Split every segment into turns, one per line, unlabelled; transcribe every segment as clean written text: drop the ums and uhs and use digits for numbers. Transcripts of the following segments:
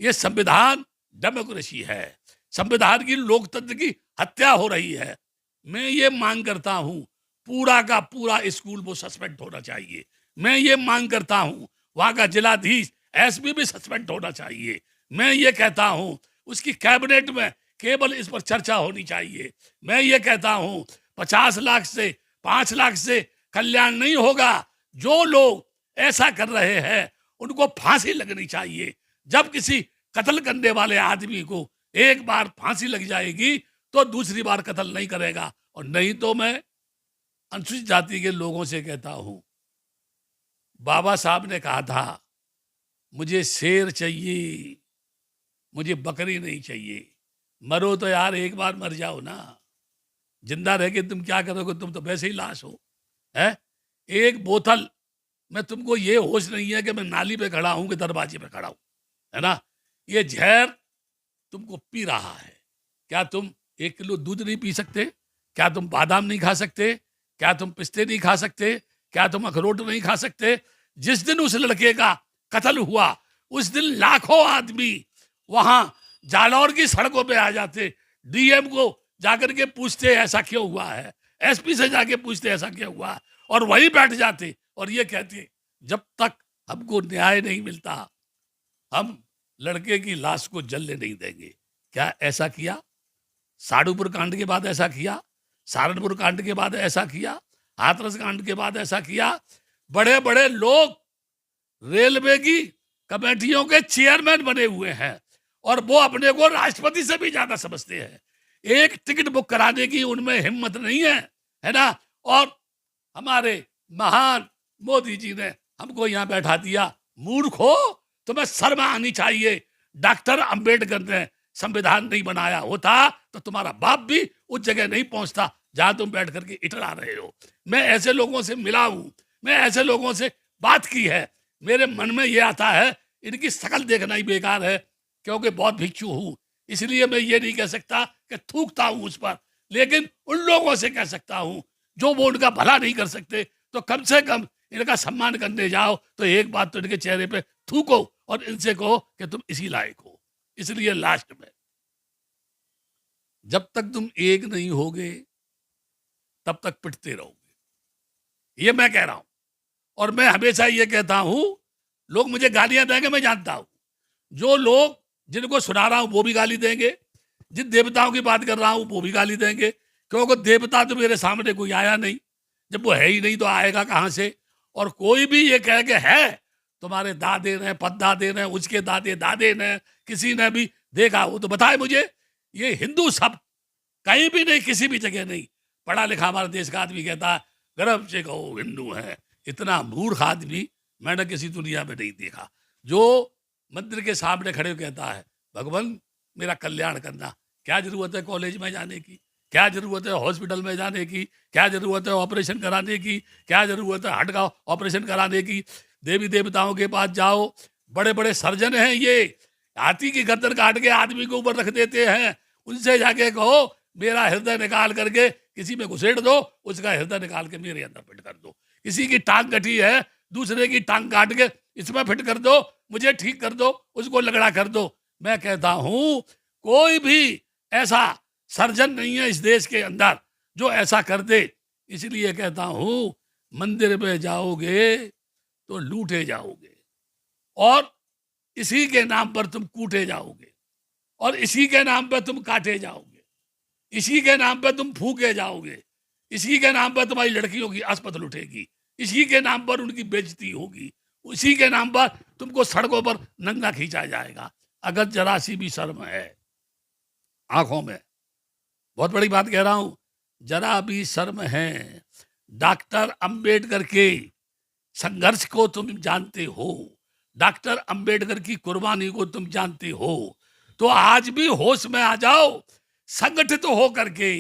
ये संविधान डेमोक्रेसी है, संविधान की लोकतंत्र की हत्या हो रही है। मैं ये मांग करता हूं पूरा का पूरा स्कूल वो सस्पेंड होना चाहिए। मैं ये मांग करता हूं वहां का जिलाधीश एसपी भी सस्पेंड होना चाहिए। मैं ये कहता हूं उसकी कैबिनेट में केवल इस पर चर्चा होनी चाहिए। मैं ये कहता हूं 50 लाख से 5 लाख से कल्याण नहीं होगा। जो लोग ऐसा कर रहे हैं उनको फांसी लगनी चाहिए। जब किसी कत्ल करने वाले आदमी को एक बार फांसी लग जाएगी तो दूसरी बार कत्ल नहीं करेगा। और नहीं तो मैं अनुसूचित जाति के लोगों से कहता हूं, बाबा साहब ने कहा था मुझे शेर चाहिए, मुझे बकरी नहीं चाहिए। मरो तो यार एक बार मर जाओ ना, जिंदा रह के तुम क्या करोगे? तुम तो वैसे ही लाश हो। है एक बोतल में तुमको ये होश नहीं है कि मैं नाली पे खड़ा हूं कि दरवाजे पे खड़ा हूं, है ना? ये जहर तुमको पी रहा है। क्या तुम 1 किलो दूध नहीं पी सकते? क्या तुम बादाम नहीं खा सकते? क्या तुम पिस्ते नहीं खा सकते? क्या तुम अखरोट नहीं खा सकते? जिस दिन उस लड़के का कत्ल हुआ उस दिन लाखों आदमी वहां जालौर की सड़कों पे आ जाते, डीएम को जाकर के पूछते ऐसा क्यों हुआ है, एसपी से जाके पूछते ऐसा क्यों हुआ, और वहीं बैठ जाते और ये कहते जब तक हमको न्याय नहीं मिलता हम लड़के की लाश को जलने नहीं देंगे। क्या ऐसा किया? साड़ूपुर कांड के बाद ऐसा किया, सहारनपुर कांड के बाद ऐसा किया, हाथरस कांड के बाद ऐसा किया। बड़े बड़े लोग रेलवे की कमेटियों के चेयरमैन बने हुए हैं और वो अपने को राष्ट्रपति से भी ज्यादा समझते हैं। एक टिकट बुक कराने की उनमें हिम्मत नहीं है ना? और हमारे महान मोदी जी ने हमको यहाँ बैठा दिया। मूर्ख हो, तुम्हें शर्म आनी चाहिए। डॉक्टर अंबेडकर ने संविधान नहीं बनाया होता तो तुम्हारा बाप भी उस जगह नहीं पहुंचता जहां तुम बैठ करके इटला रहे हो। मैं ऐसे लोगों से मिला हूं, मैं ऐसे लोगों से बात की है। मेरे मन में ये आता है इनकी शकल देखना ही बेकार है, क्योंकि बहुत भिक्षु हूं। इसलिए मैं ये नहीं कह सकता कि थूकता हूं उस पर, लेकिन उन लोगों से कह सकता हूं जो वो उनका भला नहीं कर सकते, तो कम से कम इनका सम्मान करने जाओ तो एक बात तो इनके चेहरे पे थूको और इनसे कहो कि तुम इसी लायक हो। इसलिए लास्ट में जब तक तुम एक नहीं होगे तब तक पिटते रहोगे, ये मैं कह रहा हूं। और मैं हमेशा ये कहता हूं, लोग मुझे गालियां देंगे मैं जानता हूं, जो लोग जिनको सुना रहा हूं वो भी गाली देंगे, जिन देवताओं की बात कर रहा हूं वो भी गाली देंगे, क्योंकि देवता तो मेरे सामने कोई आया नहीं। जब वो है ही नहीं तो आएगा कहां से? और कोई भी ये कह के है तुम्हारे दादे ने, पददादे ने, उसके दादे दादे ने, किसी ने भी देखा वो तो बताए मुझे। ये हिंदू शब्द कहीं भी नहीं, किसी भी जगह नहीं। पढ़ा लिखा हमारे देश का आदमी कहता है गर्व से कहो हिंदू है। इतना मूर्ख आदमी मैंने किसी दुनिया में नहीं देखा, जो मंदिर के सामने खड़े कहता है भगवान मेरा कल्याण करना। क्या जरूरत है कॉलेज में जाने की? क्या जरूरत है हॉस्पिटल में जाने की? क्या जरूरत है ऑपरेशन कराने की? क्या जरूरत है हार्ट का ऑपरेशन कराने की? देवी देवताओं के पास जाओ, बड़े बड़े सर्जन हैं ये, हाथी की गर्दन काट के आदमी के ऊपर रख देते हैं। उनसे जाके कहो मेरा हृदय निकाल करके किसी में घुसेड़ दो, उसका हृदय निकाल के मेरे अंदर फिट कर दो। किसी की टांग कटी है, दूसरे की टांग काट के इसमें फिट कर दो, मुझे ठीक कर दो, उसको लगड़ा कर दो। मैं कहता हूं कोई भी ऐसा सर्जन नहीं है इस देश के अंदर जो ऐसा कर दे। इसलिए कहता हूं मंदिर में जाओगे तो लूटे जाओगे, और इसी के नाम पर तुम कूटे जाओगे, और इसी के नाम पर तुम काटे जाओगे, इसी के नाम पर तुम फूके जाओगे, इसी के नाम पर तुम्हारी लड़कियों की आस्पत लुटेगी, इसी के नाम पर उनकी बेइज्जती होगी, उसी के नाम पर तुमको सड़कों पर नंगा खींचा जाएगा। अगर जरा सी भी शर्म है आंखों में, बहुत बड़ी बात कह रहा हूं, जरा भी शर्म है, डॉक्टर अंबेडकर के संघर्ष को तुम जानते हो, डॉक्टर अंबेडकर की कुर्बानी को तुम जानते हो, तो आज भी होश में आ जाओ। संगठित हो करके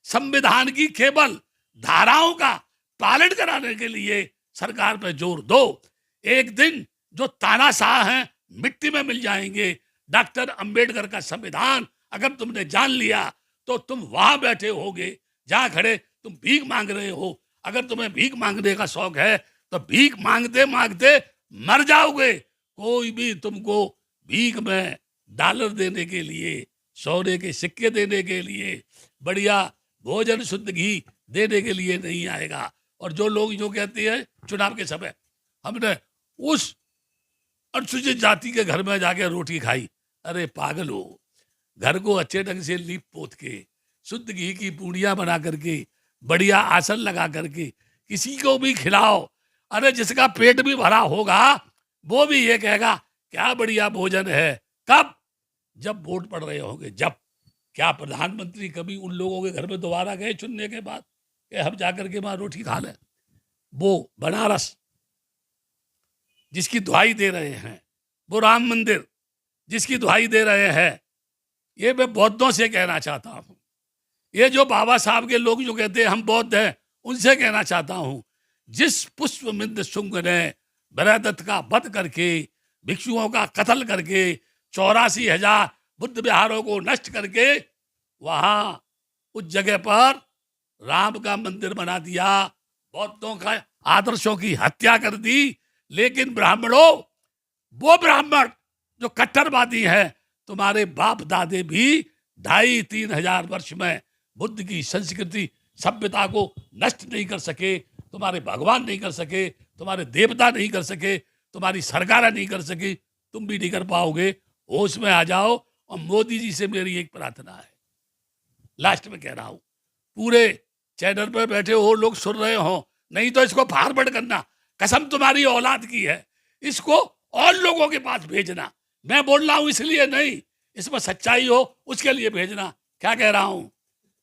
संविधान की केवल धाराओं का पालन कराने के लिए सरकार पे जोर दो। एक दिन जो तानाशाह हैं मिट्टी में मिल जाएंगे। डॉक्टर अंबेडकर का संविधान अगर तुमने जान लिया तो तुम वहां बैठे होगे जहां खड़े तुम भीख मांग रहे हो। अगर तुम्हें भीख मांगने का शौक है तो भीख मांगते मांगते मर जाओगे। कोई भी तुमको भीख में डॉलर देने के लिए, सोने के सिक्के देने के लिए, बढ़िया भोजन शुद्ध घी देने के लिए नहीं आएगा। और जो लोग जो कहते हैं चुनाव के समय हमने उस अनुसूचित जाति के घर में जाके रोटी खाई, अरे पागल हो, घर को अच्छे ढंग से लीप पोत के शुद्ध घी की पूड़ियां बना करके बढ़िया आसन लगा करके किसी को भी खिलाओ। अरे जिसका पेट भी भरा होगा वो भी ये कहेगा क्या बढ़िया भोजन है। कब? जब वोट पड़ रहे होंगे। जब क्या प्रधानमंत्री कभी उन लोगों के घर में दोबारा गए चुनने के बाद कि हम जाकर के वहां रोटी खा लें? वो बनारस जिसकी दुहाई दे रहे हैं, वो राम मंदिर जिसकी दुहाई दे रहे हैं, ये मैं बौद्धों से कहना चाहता हूं। ये जो बाबा साहब के लोग जो कहते हैं हम बौद्ध हैं, उनसे कहना चाहता हूं, जिस पुष्पमिंद शुंग ने बृहदत्त का वध करके, भिक्षुओं का कत्ल करके, 84,000 बुद्ध विहारों को नष्ट करके वहां उस जगह पर राम का मंदिर बना दिया, बौद्धों का आदर्शों की हत्या कर दी। लेकिन ब्राह्मणों, वो ब्राह्मण जो कट्टरवादी हैं, तुम्हारे बाप दादे भी 2,500-3 हजार वर्ष में बुद्ध की संस्कृति सभ्यता को नष्ट नहीं कर सके, तुम्हारे भगवान नहीं कर सके, तुम्हारे देवता नहीं कर सके, तुम्हारी सरकारें नहीं कर सकी, तुम भी नहीं कर पाओगे। होश में आ जाओ। और मोदी जी से मेरी एक प्रार्थना है, लास्ट में कह रहा हूं, पूरे चैनल पर बैठे हो लोग सुन रहे हो, नहीं तो इसको फॉरवर्ड करना, कसम तुम्हारी औलाद की है, इसको और लोगों के पास भेजना। मैं बोल रहा हूं इसलिए नहीं, इसमें सच्चाई हो उसके लिए भेजना। क्या कह रहा हूं?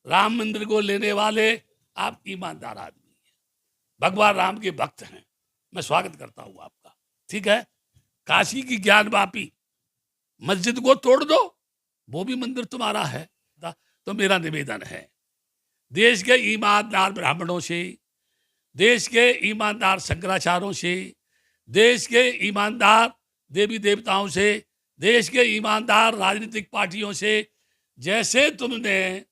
राम मंदिर को लेने वाले आप ईमानदार आदमी हैं, भगवान राम के भक्त हैं, मैं स्वागत करता हूं आपका, ठीक है। काशी की ज्ञान वापी मस्जिद को तोड़ दो, वो भी मंदिर तुम्हारा है। तो मेरा निवेदन है, देश के ईमानदार ब्राह्मणों से, देश के ईमानदार शंकराचार्यों से, देश के ईमानदार देवी देवताओं से, देश के ईमानदार राजनीतिक पार्टियों से, जैसे तुमने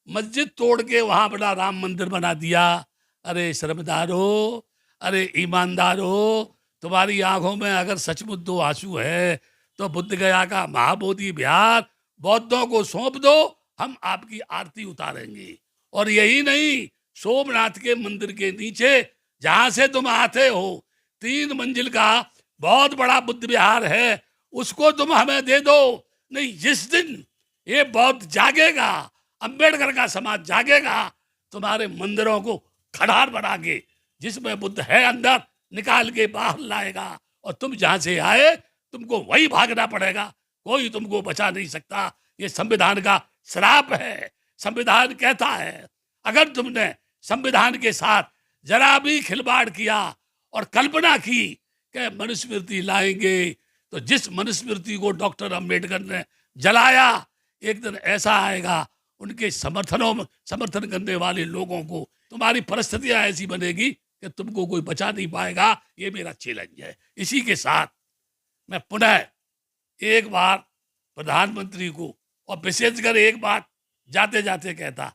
मस्जिद तोड़ के वहां बड़ा राम मंदिर बना दिया, अरे शर्मदारो, अरे ईमानदारो, तुम्हारी आंखों में अगर सचमुच दो आंसू है तो बुद्ध गया का महाबोधि विहार बौद्धों को सौंप दो, हम आपकी आरती उतारेंगे। और यही नहीं, सोमनाथ के मंदिर के नीचे जहां से तुम आते हो 3 मंजिल का बहुत बड़ा बुद्ध विहार है, उसको तुम हमें दे दो। नहीं, जिस दिन ये बौद्ध जागेगा, अंबेडकर का समाज जागेगा, तुम्हारे मंदिरों को खंडार बना के जिसमें बुद्ध है अंदर निकाल के बाहर लाएगा, और तुम जहां से आए तुमको वही भागना पड़ेगा, कोई तुमको बचा नहीं सकता। ये संविधान का श्राप है। संविधान कहता है अगर तुमने संविधान के साथ जरा भी खिलवाड़ किया और कल्पना की कि मनुस्मृति लाएंगे, तो जिस मनुस्मृति को डॉक्टर अंबेडकर ने जलाया, एक दिन ऐसा आएगा उनके समर्थन करने वाले लोगों को तुम्हारी परिस्थितियां ऐसी बनेगी कि तुमको कोई बचा नहीं पाएगा। ये मेरा चैलेंज है। इसी के साथ मैं पुनः एक बार प्रधानमंत्री को और विशेषकर एक बात जाते जाते कहता,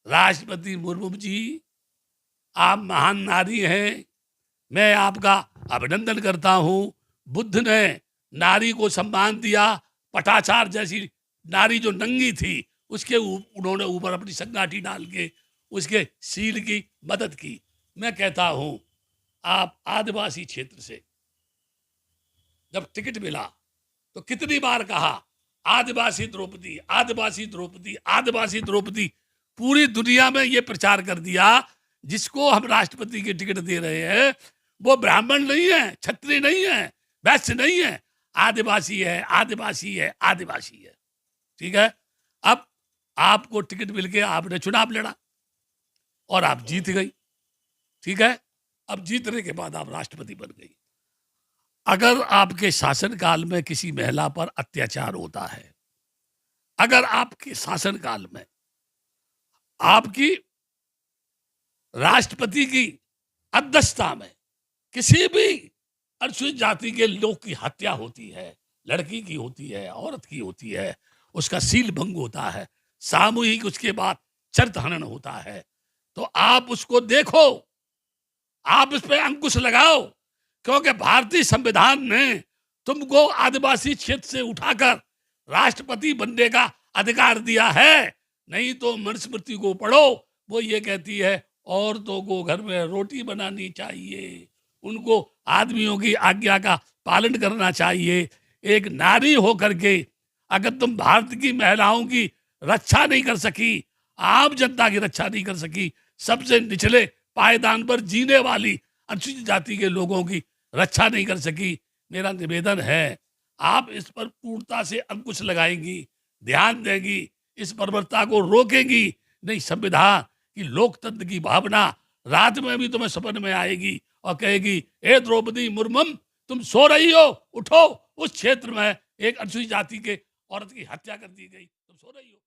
राष्ट्रपति मुर्मू जी, आप महान नारी हैं, मैं आपका अभिनंदन करता हूं। बुद्ध ने नारी को सम्मान दिया, पटाचार जैसी नारी जो नंगी थी उसके उन्होंने ऊपर अपनी संगाठी डाल के उसके सील की मदद की। मैं कहता हूं आप आदिवासी क्षेत्र से जब टिकट मिला तो कितनी बार कहा आदिवासी द्रौपदी, आदिवासी द्रौपदी, आदिवासी द्रौपदी। पूरी दुनिया में ये प्रचार कर दिया जिसको हम राष्ट्रपति की टिकट दे रहे हैं वो ब्राह्मण नहीं है, क्षत्रिय नहीं है, वैश्य नहीं है, आदिवासी है, आदिवासी है, आदिवासी है। ठीक है, अब आपको टिकट मिल के आपने चुनाव लड़ा और आप जीत गई। ठीक है, अब जीतने के बाद आप राष्ट्रपति बन गई। अगर आपके शासनकाल में किसी महिला पर अत्याचार होता है, अगर आपके शासनकाल में आपकी राष्ट्रपति की अध्यक्षता में किसी भी अनुसूचित जाति के लोग की हत्या होती है, लड़की की होती है, औरत की होती है, उसका सील भंग होता है, सामूहिक उसके बाद चरित्र हनन होता है, तो आप उसको देखो, आप उस पर अंकुश लगाओ। क्योंकि भारतीय संविधान ने तुमको आदिवासी क्षेत्र से उठाकर राष्ट्रपति बनने का अधिकार दिया है। नहीं तो मनुस्मृति को पढ़ो, वो ये कहती है औरतों को घर में रोटी बनानी चाहिए, उनको आदमियों की आज्ञा का पालन करना चाहिए। एक नारी होकर के अगर तुम भारत की महिलाओं की रक्षा नहीं कर सकी, आम जनता की रक्षा नहीं कर सकी, सबसे निचले पायदान पर जीने वाली अनुसूचित जाति के लोगों की रक्षा नहीं कर सकी, मेरा निवेदन है आप इस पर पूर्णता से अंकुश लगाएंगी, ध्यान देंगी, इस बर्बरता को रोकेंगी। नहीं, संविधान की लोकतंत्र की भावना रात में भी तुम्हें सपन में आएगी और कहेगी, ए द्रौपदी मुर्मुम, तुम सो रही हो, उठो। उस क्षेत्र में एक अनुसूचित जाति के औरत की हत्या कर दी गई, तुम सो रही हो।